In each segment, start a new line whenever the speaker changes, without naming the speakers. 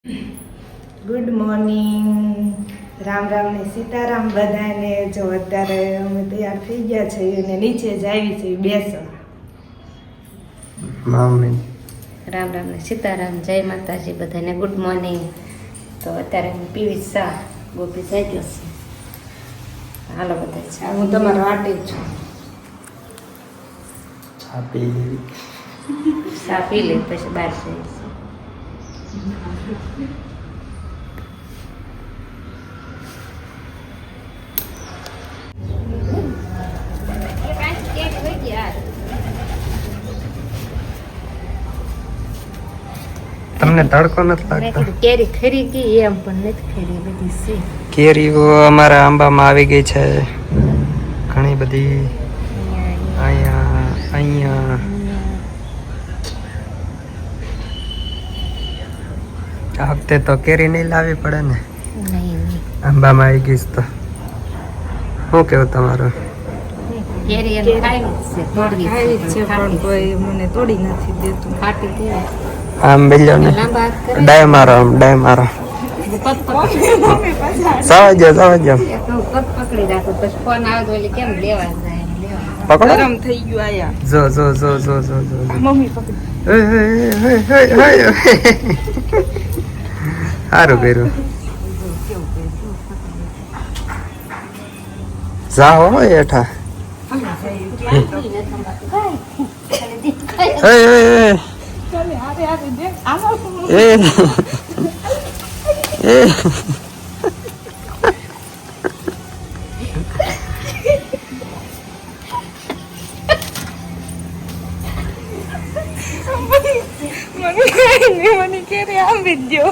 Good morning, Ram Ram ને સીતારામ બધાને. જો અત્યારે અમે તૈયાર થઈ ગયા છે અને નીચે જ આવી છે બેસવા.
મામની
રામ રામ ને સીતારામ, જય માતાજી બધાને. Good morning. તો અત્યારે હું પીવી ચા, ગોપી થઈ ગયો છે. હાલો બધા ચા.
હું તમારા વાટે જ છું.
ચા પી
ચા પી લે પછી બહાર જઈશ.
તમને તડકો નથી લાગતો?
કેરી ખરી ગઈ એમ પણ નથી ખરી, બધી છે
કેરીઓ અમારા આંબામાં આવી ગઈ છે ઘણી બધી. અહીંયા આ વખતે તો કેરી નહીં લાવવી પડે ને, આંબામાં આવી ગઈ તો. શું કેવું તમારું?
કેરી એમ ખાવી છે, તોડવી
છે પણ કોઈ મને તોડી નથી દેતું.
ખાટી કેવી
આમ બેલ્યો ને,
લાંબા હાથ કરે.
ડાય મારો, આમ ડાય મારો. સાવજો સાવજો,
પગ પકડી રાખો પછી ફોન આવે તો એટલે કેમ લેવા જાય
પકડો.
ગરમ થઈ ગયું આયા.
જો જો જો જો જો જો.
મમ્મી પકડી.
સારું કર્યું. જાઓ હેઠા.
મને કેરી આપી દો.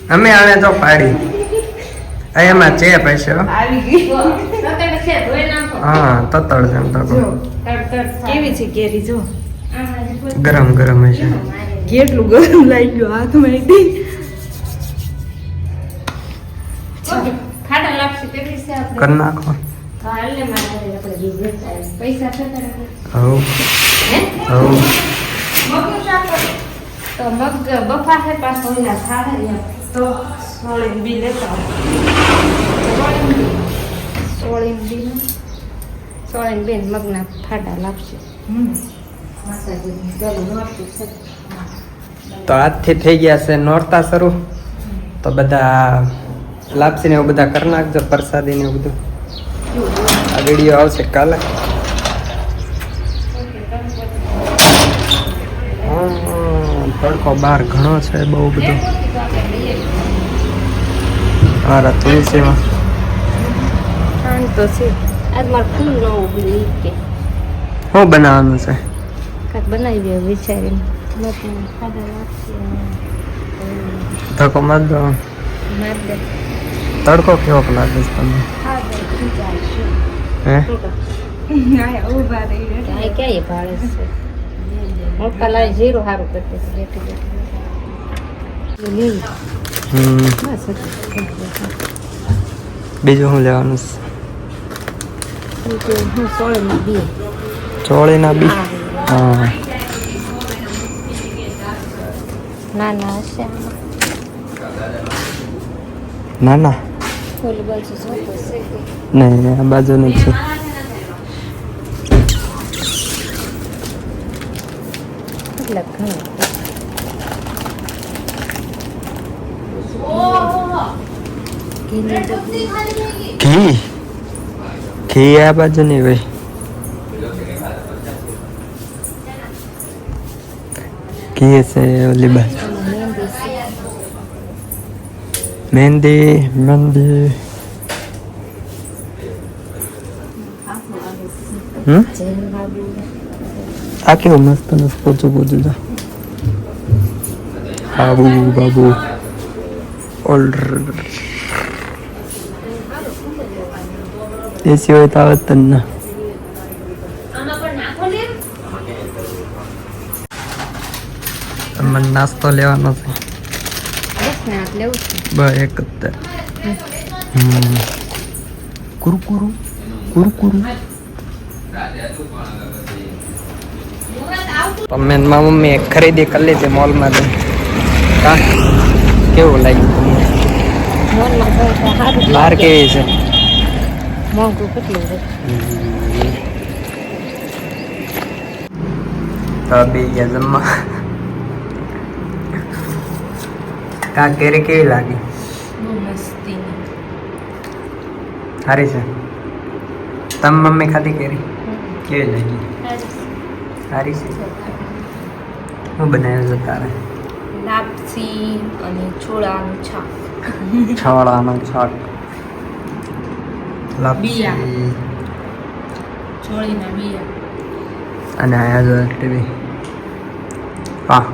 અમે આવે તો પાડી એમાં ચેપ હશે.
આવી ગઈ.
હા તતડ છે એમ તો.
કેવી છે કેરી? જો
ગરમ ગરમ હશે.
કેટલું ગરમ લાગ્યું હાથમાં.
ખાડા લાગશે કેટલી છે આપણે
કરી નાખો.
હાલે મારે આપણે બિઝનેસ આવે પૈસા થતા રહે.
હવ
હે
હવ
મગનું શાક કરો. તો મગ બફા છે પાછો ઓલા ખાડા
તો સોળીન બી લેતા
સોળીન બેન મગના ફાડા લાગશે.
તો આજથી થઈ ગયા છે નોરતા શરૂ. તો બધા લાપસી ને એવું બધા કરી નાખજો, પ્રસાદી ને એવું બધું. આ વિડીયો આવશે કાલે. તડકો બહાર ઘણો છે, બહુ બધો. મારા તુલસીમાં
તો છે આજ મારે ફૂલ ન ઉગલી કે
શું બનાવવાનું છે?
કાંઈક બનાવી દે વિચારીને. ખાડા લાગશે
ધક્કો માર દો.
માર દે.
તડકો કેવો લાગે છે તમને? હે
ઉભા રહી.
ક્યાંય ક્યાંય ભાડે છે. હું પેલા જીરું સારું કરતી હતી બેઠી બેઠી. બસ
બીજું શું લેવાનું છે?
હું સોળીમાં બી
ચોળીના બી. હા
ના ના હશે.
ના ના
ઓલી બાજુ જોતો છે કે
નહીં, આ બાજુ નથી છે.
કેટલા ઘણા
ઘી ઘી આ બાજુ નહીં ભાઈ. ઘી છે ઓલી બાજુ. મહેંદી મહેંદી. આ કેવું મસ્ત મસ્ત પોચું પોચું છે. બાબુ બાબુ ઓલ્ડ એ સિવાય તો આવત જ ના. મને નાસ્તો લેવાનો છે.
બસ ને આટલે લેવું છે.
બસ એક જ તે. કુરકુરુ કુરકુરુ. મેં મમ્મી ખરીદી કરી લીધી મોલમાંથી. હા કેવું લાગ્યું તમને?
મોલમાં ગઈ તો સારું
બહાર કેવી છે?
મોંઘું કેટલું છે.
તો બે ગયા જમવા. કા કેરી કેવી લાગી?
બહુ મસ્તી.
સારી છે. તમે મમ્મી ખાધી કેરી કેવી લાગી? સારી છે. શું બનાવ્યું છે તારે?
લાપસી અને છોળાનું શાક.
છાળાનું શાક. લાપસી
છોળીના બિયા.
અને આયા જો ટીવી. હા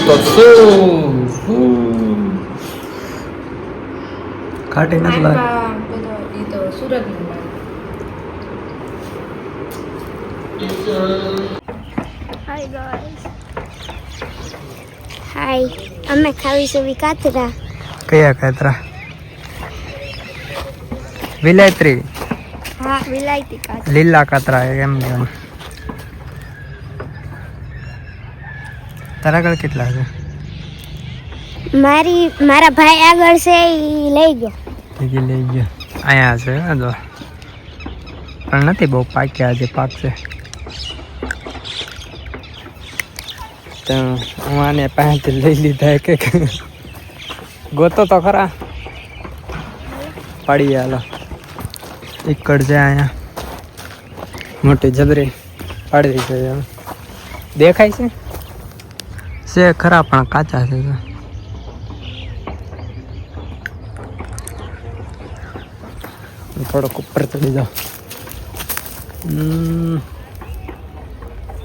તો શું ખાટી નથી લાગે.
એ તો સુરતનું
હાય ગાઈસ. હાય, અમે ખાવીશું કાતરા.
કયા કાતરા? વિલાયત્રી.
હા, વિલાયતી કાતરા.
લીલા કાતરા એમ કેમ? તારા આગળ કેટલા છે?
મારા ભાઈ આગળ છે, ઈ લઈ ગયો.
લઈ ગયો. અહીંયા છે જો પણ નથી બહુ પાક્યા, હજી પાકશે. તો હું આને પાસેથી લઈ લીધા કે ગોતો તો ખરા. પડી હાલો એકડ છે અહીંયા મોટી જબરી પાડવી છે. દેખાય છે ખરા પણ કાચા છે. થોડોક ઉપર ચડી જાઓ.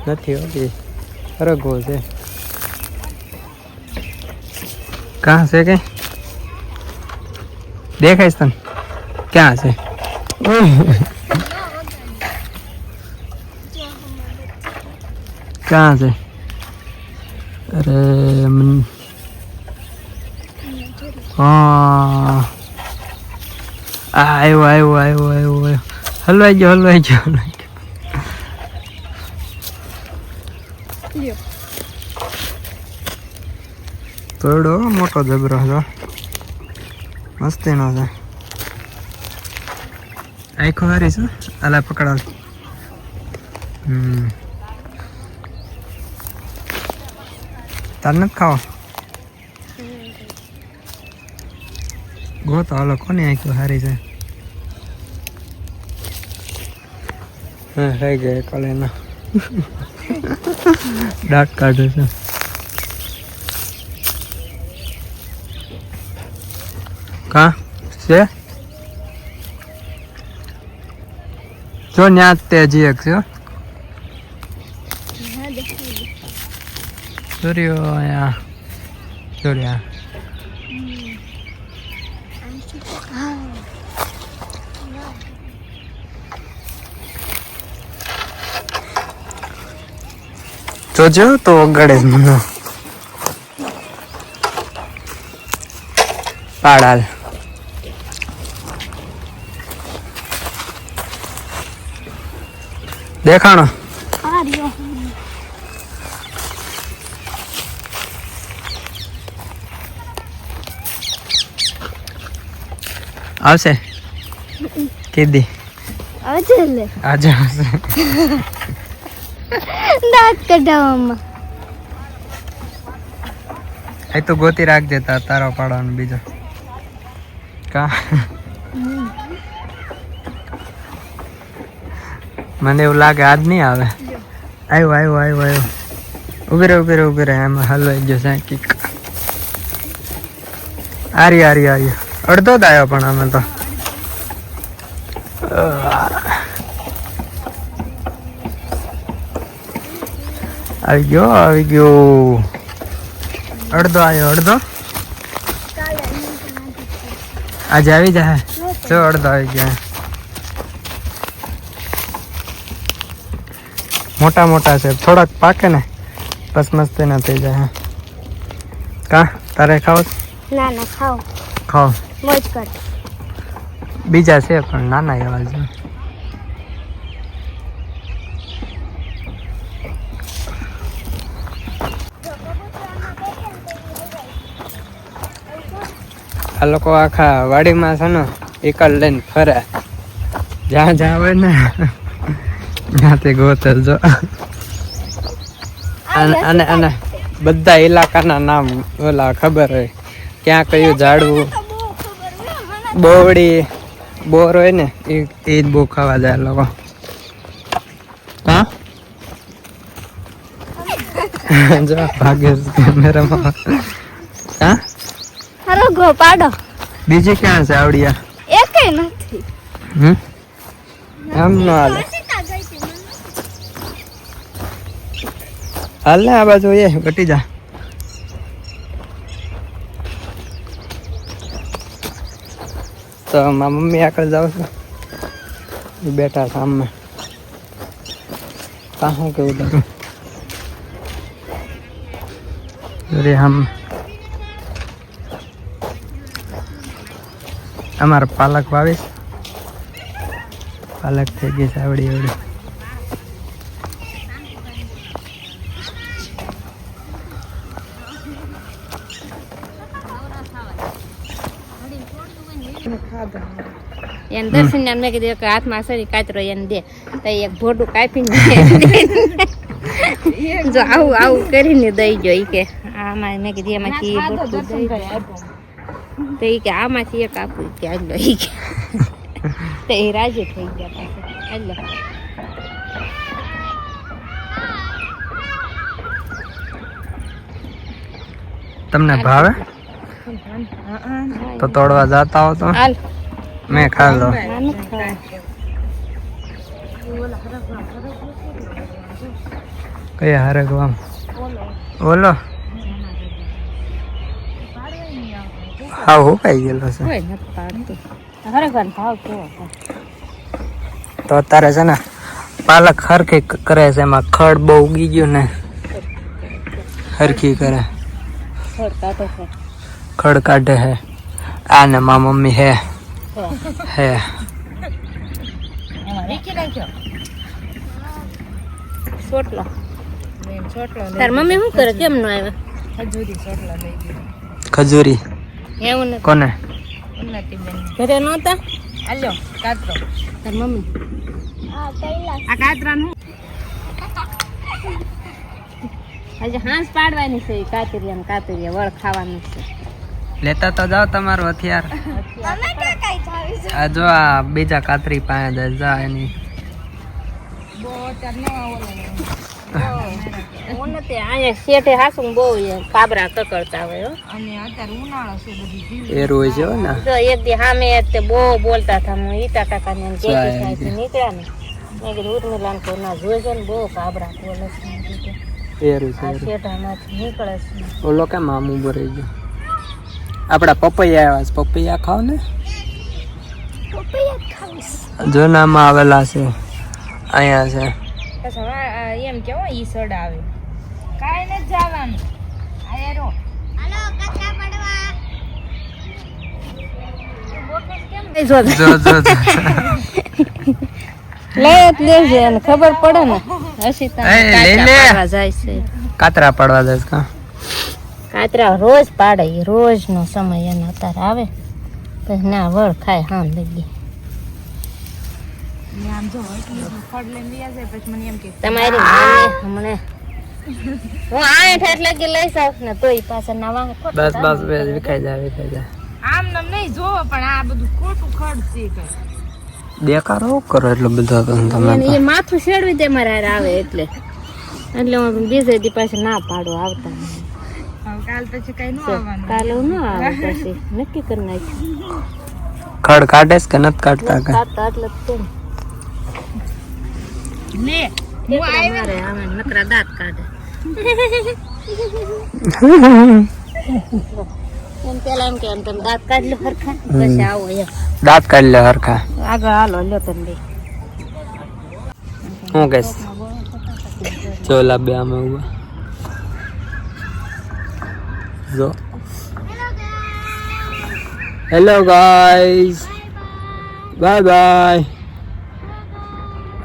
નથી હોતી રગો છે. કાં છે કે દેખાય છે તને? ક્યાં છે? ક્યાં છે? અરે હા આવ્યો. હલવાઈ ગયો. થોડો મોટો જબરો છે, મસ્તીનો છે. આખો હારી છે. અલા પકડાલ. તાર નથી ખાવા? ગોતો હાલો કોની આખો હારી છે. હા થઈ ગયા કલેના. દાંત કાઢે છે. કા છે જો ન્યા તે હજી એક છે. સૂર્યો સૂર્યા જોજો તો ગળે મને પાડાલ. દેખાણો આવશે કીધી આજે આવશે.
દાંત કઢાવવામાં
એ તો ગોતી રાખજે તારો પાડવાનો બીજો. કા મને એવું લાગે આજ નહીં આવે. આવ્યો. ઉભી રહે એમ હલવાઈ ગયો સાંકીક. આરી અડધો જ આવ્યો પણ અમે તો. આવી ગયો. અડધો આવ્યો. આજે આવી જાય જો અડધો આવી ગયા. મોટા મોટા છે, થોડાક પાકે ને બસ મસ્ત ના થઈ જાય. કા તારે ખાવ?
ના ના ખાઓ
ખાઓ.
મોજ કર.
બીજા છે પણ નાના એવા છે. આ લોકો આખા વાડીમાં છે ને એકલ લઈને ફરે, જ્યાં જ્યાં હોય ને ત્યાંથી ગોતે જો. અને અને બધા ઇલાકાના નામ ઓલા ખબર હોય, ક્યાં કયું ઝાડવું. બોવડી બોર હોય ને એ જ બહુ ખાવા જાય લોકો. હા જો ભાગે કેમેરામાં. હા
હારો ગો પાડો.
બીજે ક્યાં છે આવડિયા?
એકેય નથી.
એમ ન હાલે. હાલ ને આ બાજુ એ વટી જા. તો મારા મમ્મી આગળ જાઉં છું, એ બેઠા સામે. શું કેવું તારું? અરે આમ અમારે પાલક વાવીશ. પાલક થઈ ગઈ છે આવડી આવડી.
એને દર્શન ને મેં કીધું કે હાથમાં સરી કાતરો એને દે, તો એક ભોડું કાપીને જો આવું આવું કરીને દઈ જો. ઈ કે આમાં મેં કીધું એમાંથી ભોડું દઈ તો ઈ કે આમાંથી એક આપું કે આટલો. ઈ કે તો એ રાજી થઈ ગયા પાછા. આટલો
તમને ભાવે તો તોડવા જાતા હો તો
હાલ
મેં ખા લો. કયા હારે ગવામ? ઓલો હા હું કઈ ગયેલો છે.
કોઈ નથી પાડતું. હરગવાનો ભાવ કેવો છે?
તો અત્યારે છે ને પાલક હરખી કરે છે, એમાં ખડ બહુ ઉગી ગયું ને હરખી કરે, ખડ કાઢે હે. આ ને મા મમ્મી હે
છોટલો તાર મમ્મી શું કરે? કેમ નો આવ્યા?
ખજૂરી
એવું નથી.
કોને?
ઘરે નહોતા? આલ્યો કાતરો તાર મમ્મી. આ કાતરાનું આજે હાંસ પાડવાની છે. કાતરિયા ને કાતરિયા વળ ખાવાનું છે.
લેતા તો જાઓ તમારું હથિયાર. આ જો આ બીજા કાતરી પાસે દે જા એની.
અહીંયા શેઠે હાસું બહુ કાબરા કકડતા હોય. અને અત્યારે ઉનાળો છે બધી
એ રોજ જો ને
જો એક દી સામે તે બહુ બોલતા હતા. હું ઈટા કાકા ને નીકળ્યા ને મેં કીધું ઉર્મિલાને તો ના જોઈશે ને બહુ કાબરા બોલે છે.
એ રોજ
શેઠામાંથી નીકળે છે.
ઓલો કે મામું ભરાઈ ગયો. આપડા પપૈયા આવ્યા છે, પપૈયા ખાવ ને. જોનામાં આવેલા છે, અહીંયા છે.
એમ કેવો ઈ સડ આવે કાઈ નથી જવાનું. આયરો
જો જો
લેજે અને ખબર પડે ને. હસી જાય છે.
કાતરા પાડવા જાય કા?
કાતરા રોજ પાડે. રોજ નો સમય એને અત્યારે આવે પછી ના વળ ખાય. હા લગી તમારી હમણે હું આઠ એટલે કે લઈ જાવ ને તોય પાછળ ના વાંગે.
બસ બસ વિખાઈ જાય
આમ નામ નહીં જોવો પણ આ બધું ખોટું ખર્ચ છે.
દેખાડો કરો એટલો બધો તમે.
એ માથું શેડવી દે મારે આવે એટલે હું બીજે દી પાછળ ના પાડો આવતા. કાલ પછી કઈ ન આવવાનું. કાલે હું ન આવે પછી નક્કી કરી નાખ્યું.
ખડ કાઢે કે નથી કાઢતા?
કાઢતા એટલે લે હું મારે આમે નકરા દાંત કાઢે. એમ પેલા એમ કે એમ તમે દાંત કાઢ લો હરખા પછી આવો એમ.
દાંત કાઢી લે હરખા.
આગળ હાલો લ્યો તમે.
હું કહીશ ચોલા બે આમે ઉભા જો hello guys bye bye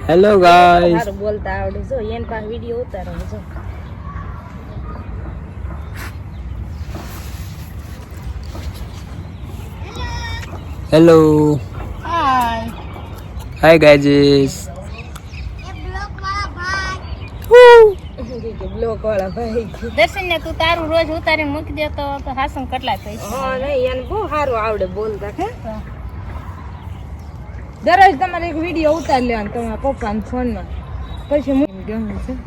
hello guys
બોલતા આવડે જો એન પાસે વિડિયો ઉતારો જો
hello
hi
hi guys
block વાળા ભાઈ
દર્શન ને તું તારું રોજ ઉતારીને મૂકી દેતો તો હાસમ કેટલા પૈસા
હા નહીં એને બહુ સારું આવડે બોલતા કે દરરોજ તમારે એક વિડીયો ઉતારી લેવાનો તમારા પપ્પાના ફોનમાં પછી ગમે છે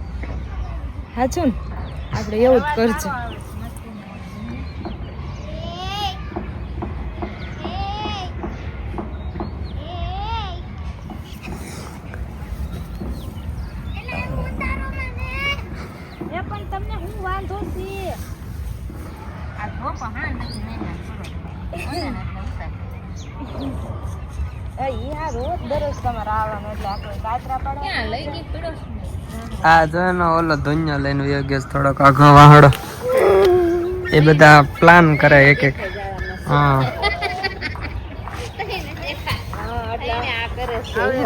સાચું ને આપણે એવું જ કરજો
પણ તમને હું વાંધો છે આ ધોપા હા નથી મહેનત કરો
ઈ હા રોજ દરરોજ તમારે આવવાનું એટલે આપણે કાતરા પાડવા
ક્યાં લઈ ગઈ પીડો
આ જો એનો ઓલો ધોન્યો લઈને વયો ગયો થોડોક આઘો વાહડો એ બધા પ્લાન કરે એક એક હા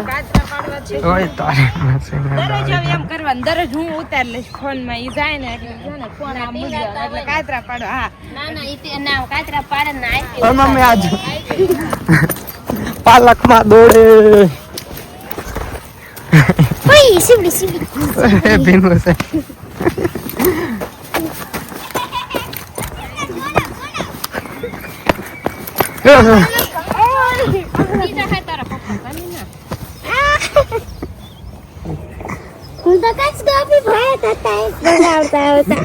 કાતરા પાડવા છે
ઓય તારે મસીન
દરરોજ હવે એમ કરવાનું દરરોજ હું ઉતારી લઈશ ફોનમાં ઈ જાય ને એટલે છે ને ફોન આમ મૂકી દેવાનો એટલે કાતરા પાડવા હા
ના ના ઈ ના કાતરા પાડે ના આઈ
ઓય મમ્મી આજ પાલક માં દોડે
ઓય સીવડી
ભીનું છે
સીધા હે તારા પપ્પા કની ના
હું તો કચ ગાબી ભાઈ થતા આવતા આવતા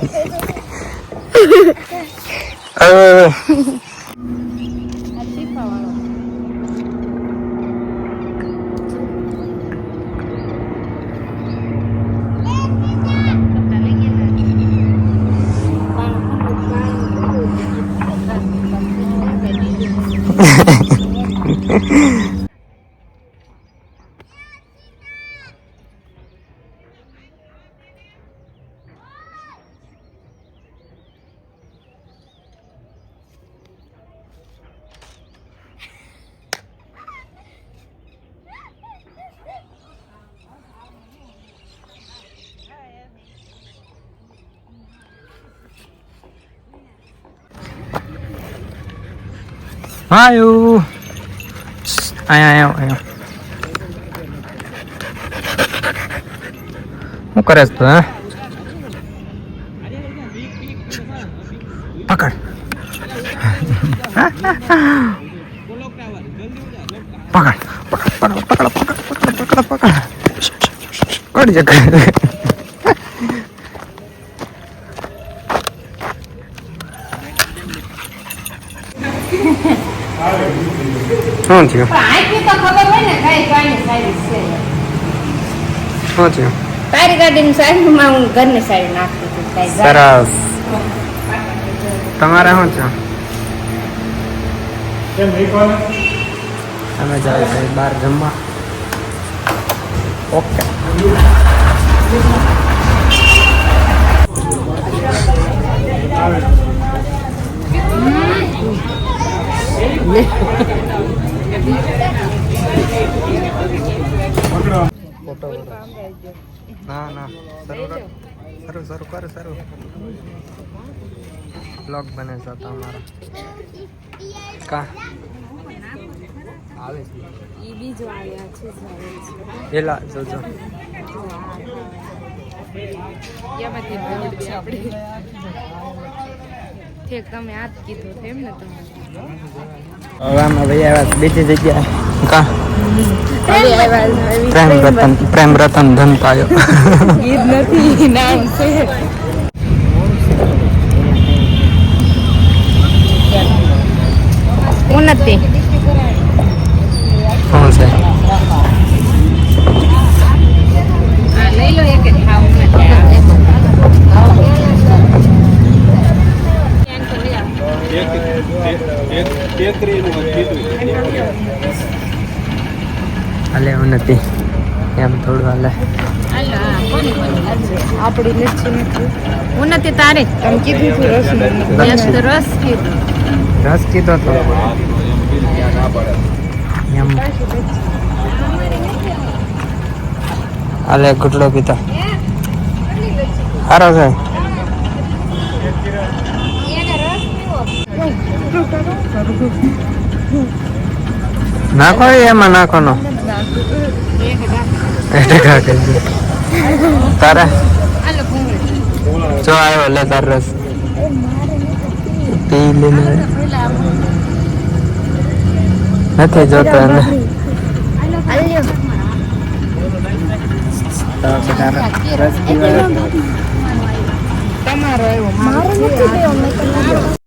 આયો આયો આયો શું કરે છે તું હે પકડ પકડ જગ્યા શું થયું
આખી તો ખબર હોય ને કઈ કાની સાઈડ છે
શું થયું
તારી ગાડીની સાઈડમાં હું ઘરની સાઈડ નાખતી હતી કઈ
સરસ તમારે શું છે અમે જાય છે બહાર જમવા ઓકે ના ના શરૂ કરો શરૂ બ્લોગ બને છે તમારા કા આવે છે
ઈ બીજો આવ્યા છે
પેલા જોજો
એમાંથી બ્લોગ છે આપણે ઠીક તમે આ જ કીધું છે એમ ને તમે
હવે આમાં ભાઈ આવ્યા બીજી જગ્યાએ કા
આવ્યા
પ્રેમ રતન ધન પાયો
ગીત નથી નામ છે
ઉન્નતિ
શું છે
લઈ લો એક જ ખાવું
હાલે નથી એમ થોડું હાલે
હાલો
આપણી લચ્છી નથી
હું નથી તારે
તમે કીધું હતું રસનું
મેં તો રસ કીધું
રસ કીધો તો એમ આલે ગુટલો પીતા સારો છે નાખો એમાં નાખો નો તારે જો આવ્યો લે તાર રસ પી લે નથી જોતો એને
તમારો આવ્યો
મારો નથી દેવો મેં તો